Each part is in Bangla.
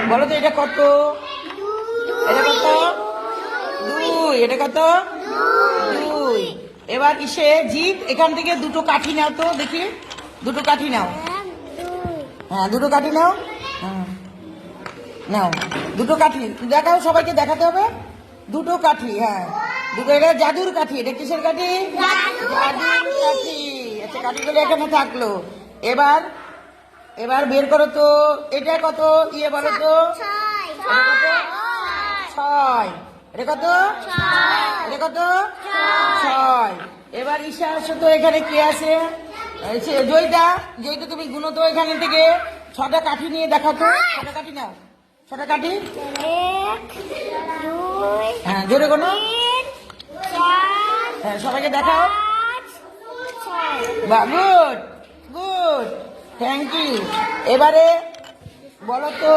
বলো তো এটা কত? এটা কত? 2। এটা কত? 2। এবার ইসে জিৎ এখান থেকে দুটো কাঠি নাও তো দেখি, দুটো কাঠি নাও। হ্যাঁ দুটো কাঠি নাও। হ্যাঁ নাও দুটো কাঠি দেখাও, সবাইকে দেখাতে হবে। দুটো কাঠি, হ্যাঁ দুটো। এটা জাদুর কাঠি। এটা কিসের কাঠি? জাদুর কাঠি। আচ্ছা কাঠিগুলো এখানে থাকলো। এবার এবার বের করো তো এটা কত, ইয়ে বলো তো। এটা কত? 6। এটা কত? এটা কত? 6। এবার ঈশা আসো তো, এখানে কে আছে? জয়িতা, জয়িতা তুমি গুনো তো এখানে থেকে 6টা কাঠি নিয়ে দেখাও তো। 6টা কাঠি নাও, 6টা কাঠি। 1 2 হ্যাঁ জোরে কোনো। 3 4 হ্যাঁ সবাইকে দেখাও। 5 6। বাহ, গুড গুড, থ্যাংক ইউ। এবারে বলো তো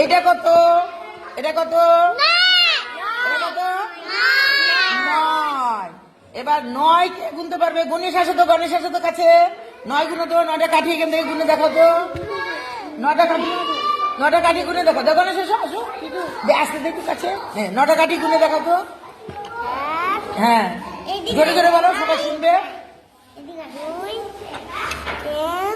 এটা কত? এটা কত? এটা কত? 9। এবার 9 কে গুনতে পারবে? গণেশ আসো তো, গণেশ আসো তো কাছে। 9 গুনো তো, 9টা কাঠি এখান থেকে গুনে দেখাও তো। 9টা কাঠি, 9টা কাঠি গুনে দেখো। দেখো গণেশ আসো, আসো আসতে দেখো কাছে। হ্যাঁ 9টা কাঠি গুনে দেখাও তো। হ্যাঁ জোরে জোরে বলো, সবাই শুনবে। 2 3